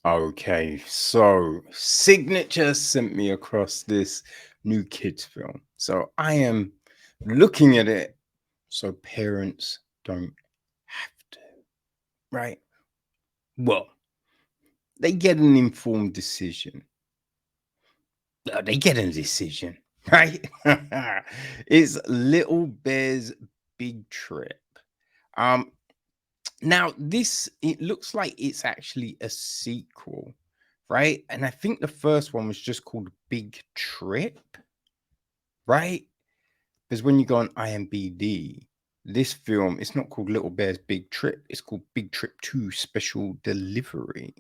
Okay, so Signature sent me across this new kids film. So I am looking at it so parents don't have to, right? Well, they get an informed decision. They get a decision, right? It's Little Bear's Big Trip. Um, Now, this it looks like it's actually a sequel, right? And I think the first one was just called Big Trip, right? Because when you go on IMDb, this film it's not called Little Bear's Big Trip, it's called Big Trip 2 Special Delivery.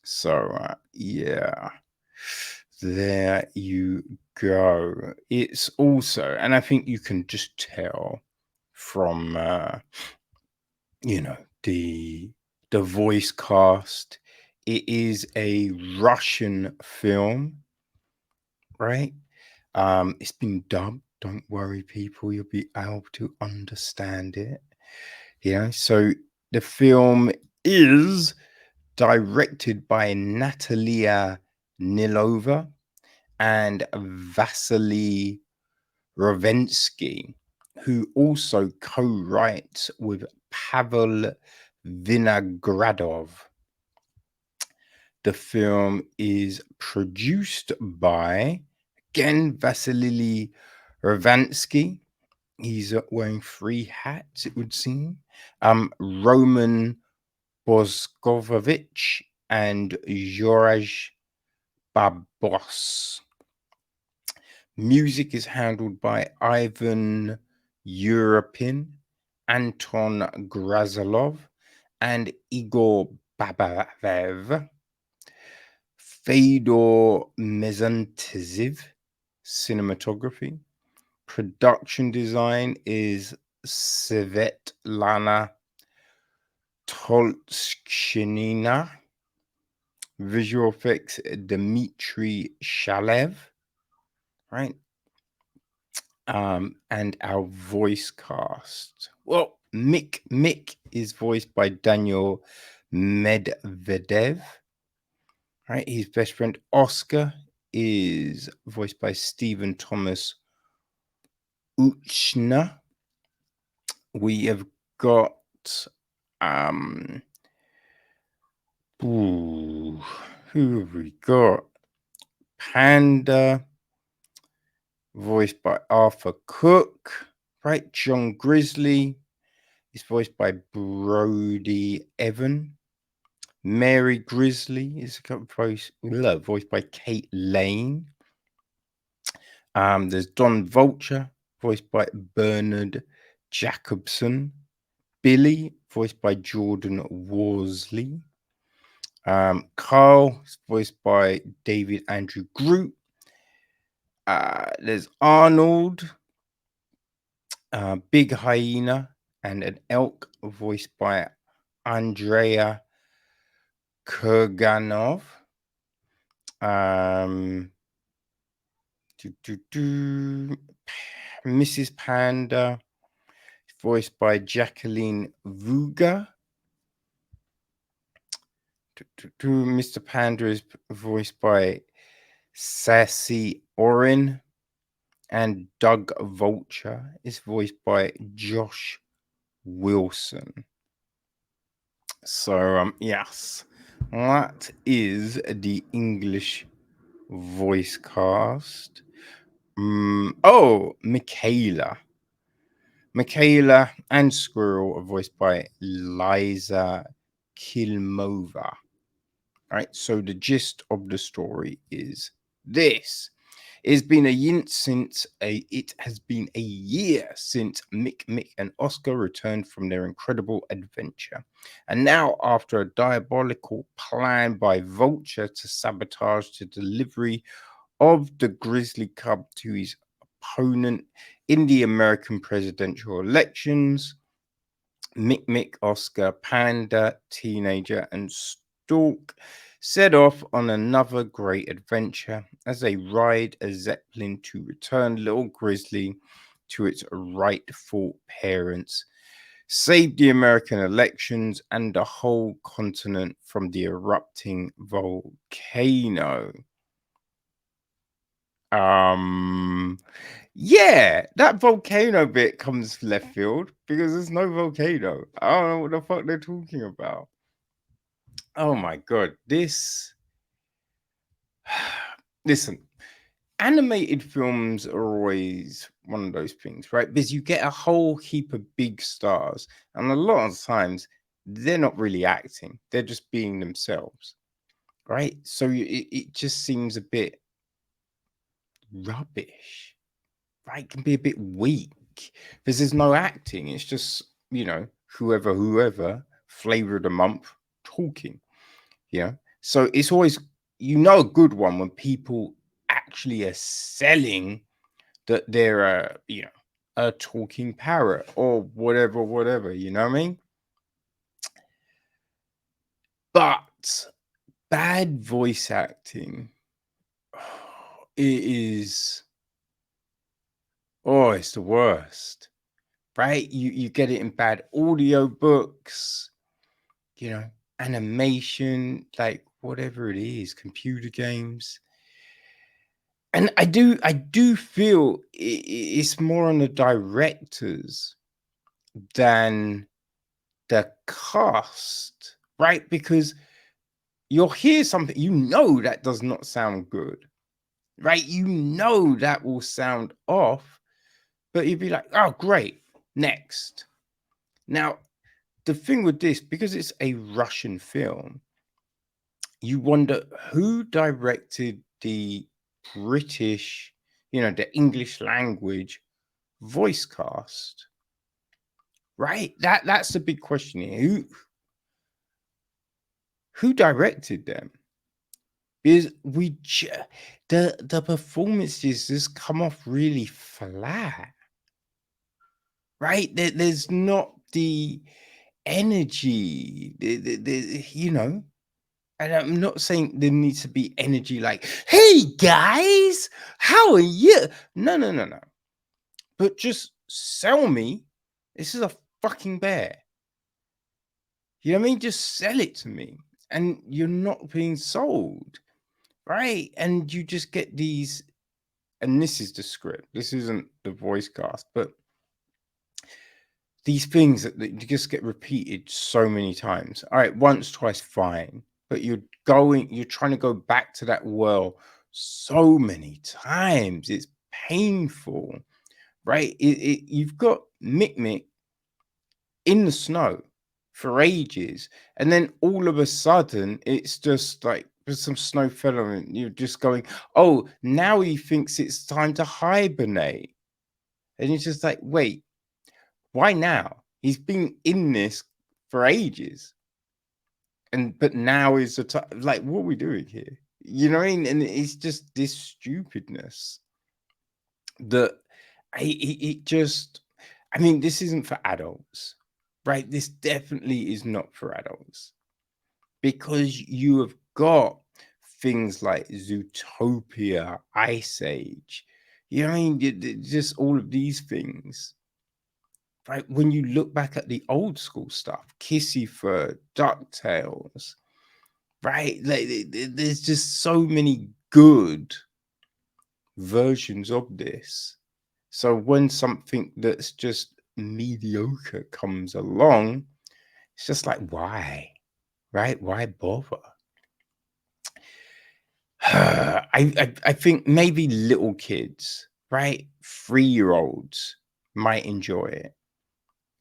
So, yeah, there you go. It's also, and I think you can just tell from you know the the voice cast. It is a Russian film, right? It's been dubbed. Don't worry, people, you'll be able to understand it. So the film is directed by Natalya Nilova and Vasily Rovenskiy, who also co-writes with Pavel Vinogradov. The film is produced by, again, Vasily Ravansky. He's wearing three hats, it would seem. Roman Boskovich and Joraj Babos. Music is handled by Ivan Europin, Anton Grazalov, and Igor Babarev. Fedor Mezanteziv, cinematography. Production design is Svetlana Tolskinina. Visual effects, Dmitry Shalev, right? And our voice cast. Well, Mick is voiced by Daniel Medvedev. Right, his best friend Oscar is voiced by Stephen Thomas Uchner. We have got who have we got? Panda, voiced by Arthur Cook. Right, John Grizzly is voiced by Brody Evan. Mary Grizzly is voiced by Kate Lane. There's Don Vulture, voiced by Bernard Jacobson. Billy, voiced by Jordan Worsley. Carl, voiced by David Andrew Groot. There's Arnold, Big Hyena, and an elk, voiced by Andrea Kurganov. Mrs. Panda, voiced by Jacqueline Vuga. Mr. Panda is voiced by Sassy Orin. And Doug Vulture is voiced by Josh Wilson. So, yes, that is the English voice cast. Michaela. Michaela and Squirrel are voiced by Liza Kilmova. Right, so the gist of the story is this. It has been a year since Mick and Oscar returned from their incredible adventure. And now, after a diabolical plan by Vulture to sabotage the delivery of the Grizzly Cub to his opponent in the American presidential elections, Mick, Oscar, Panda, Teenager, and Stork set off on another great adventure as they ride a Zeppelin to return little Grizzly to its rightful parents, saved the American elections and the whole continent from the erupting volcano. Yeah, that volcano bit comes left field because there's no volcano. I don't know what the fuck they're talking about. Oh my god, this. Listen, animated films are always one of those things, right? Because you get a whole heap of big stars, and a lot of times they're not really acting, they're just being themselves, right? So it just seems a bit rubbish, right? It can be a bit weak because there's no acting, it's just, whoever, flavor of the month talking, So it's always, a good one when people actually are selling that they're a talking parrot or whatever, you know what I mean? But bad voice acting, it is, it's the worst, right? You get it in bad audio books, animation, like whatever it is, computer games. And I do feel it's more on the directors than the cast, right? Because you'll hear something, that does not sound good, right? That will sound off, but you'd be like, oh, great, next. Now, the thing with this, because it's a Russian film, you wonder who directed the British, the English language voice cast, right? That's the big question here. Who directed them? Because the performances just come off really flat, right? There's not the energy, And I'm not saying there needs to be energy like, "Hey guys, how are you?" No, no, no, no. But just sell me. This is a fucking bear. You know what I mean? Just sell it to me. And you're not being sold, right? And you just get these, and this is the script. This isn't the voice cast, but these things that you just get repeated so many times. All right, once, twice, fine. But you're trying to go back to that well so many times. It's painful, right? You've got Mick Mick in the snow for ages, and then all of a sudden it's just like there's some snow fell on it. You're just going, oh, now he thinks it's time to hibernate, and it's just like, wait, why now? He's been in this for ages, but now is the time. Like, what are we doing here? You know what I mean? And it's just this stupidness that it just. I mean, this isn't for adults, right? This definitely is not for adults because you have got things like Zootopia, Ice Age. You know what I mean? Just all of these things. Right, when you look back at the old school stuff, Kissy Fur, DuckTales, right? Like there's just so many good versions of this. So when something that's just mediocre comes along, it's just like, why? Right? Why bother? I think maybe little kids, right? 3-year-olds might enjoy it.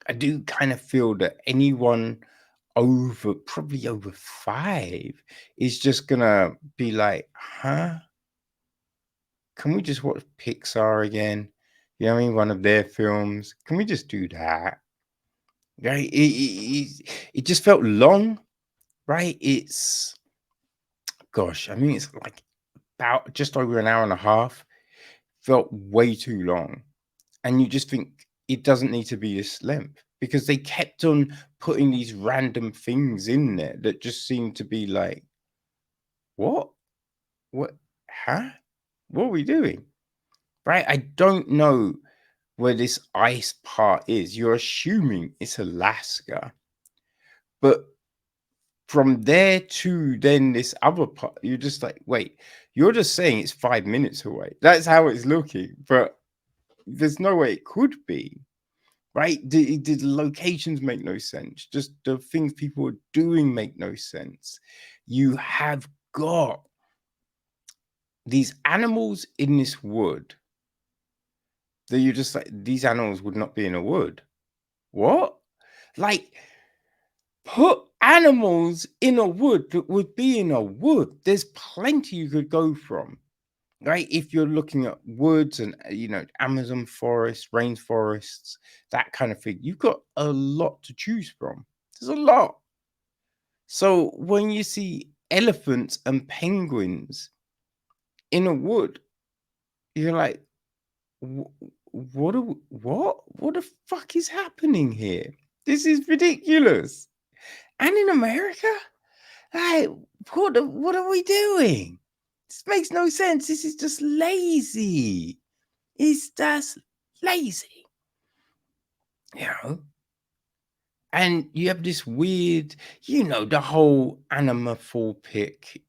I do kind of feel that anyone probably over 5 is just gonna be like, huh? Can we just watch Pixar again? You know what I mean? One of their films. Can we just do that? Right? It just felt long, right? Gosh, I mean, it's like about just over an hour and a half. Felt way too long. And you just think it doesn't need to be this length because they kept on putting these random things in there that just seemed to be like, what? What? Huh? What are we doing? Right? I don't know where this ice part is. You're assuming it's Alaska, but from there to then this other part, you're just like, wait, you're just saying it's 5 minutes away. That's how it's looking, but there's no way it could be, right? Did the locations make no sense? Just the things people are doing make no sense. You have got these animals in this wood that you're just like, these animals would not be in a wood. What? Like, put animals in a wood that would be in a wood. There's plenty you could go from, right? If you're looking at woods and, Amazon forests, rainforests, that kind of thing, you've got a lot to choose from. There's a lot. So when you see elephants and penguins in a wood, you're like, what the fuck is happening here? This is ridiculous. And in America, like, what are we doing? This makes no sense. This is just lazy. It's just lazy, you know. And you have this weird, the whole anamorphic.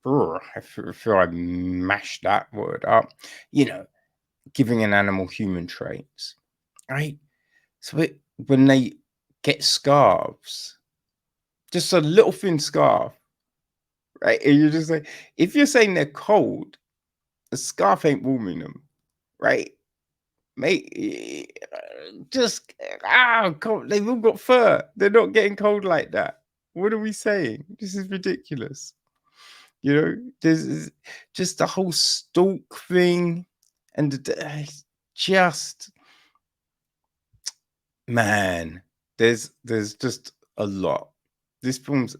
I feel I mashed that word up. Giving an animal human traits, right? So when they get scarves, just a little thin scarf, right? And you're just like, if you're saying they're cold, the scarf ain't warming them, right? Mate, just cold. They've all got fur. They're not getting cold like that. What are we saying? This is ridiculous. There's just the whole stalk thing, and just, man, there's just a lot. This film's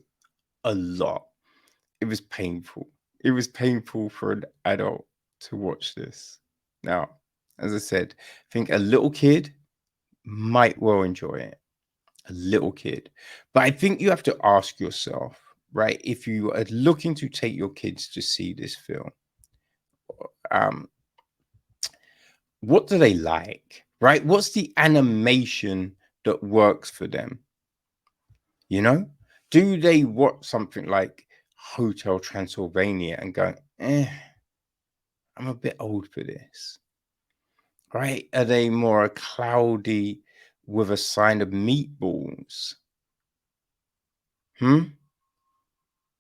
a lot. It was painful. It was painful for an adult to watch this. Now, as I said, I think a little kid might well enjoy it. A little kid. But I think you have to ask yourself, right? If you are looking to take your kids to see this film, what do they like, right? What's the animation that works for them? Do they watch something like Hotel Transylvania and go, I'm a bit old for this, right? Are they more cloudy with a sign of meatballs?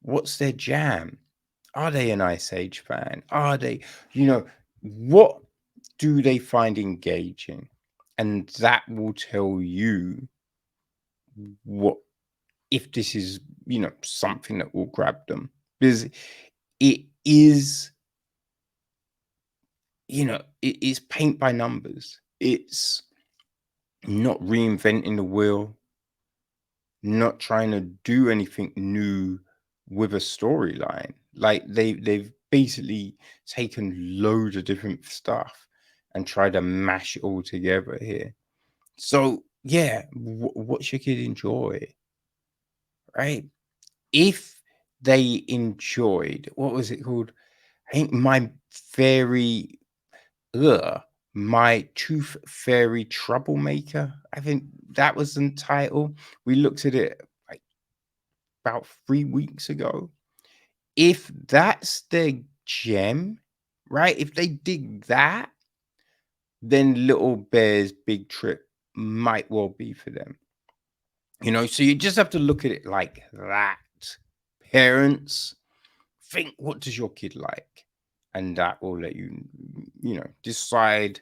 What's their jam? Are they an Ice Age fan? Are they, what do they find engaging? And that will tell you what, if this is, something that will grab them. Because it is, it is paint by numbers. It's not reinventing the wheel, not trying to do anything new with a storyline. Like they've basically taken loads of different stuff and tried to mash it all together here. So yeah, what your kid enjoy, right? If they enjoyed, what was it called? I think my Tooth Fairy Troublemaker. I think that was the title. We looked at it like about 3 weeks ago. If that's their gem, right? If they dig that, then Little Bear's Big Trip might well be for them. So you just have to look at it like that. Parents, think, what does your kid like? And that will let you, decide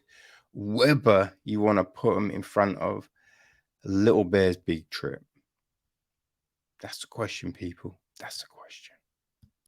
whether you want to put them in front of Little Bear's Big Trip. That's the question, people. That's the question.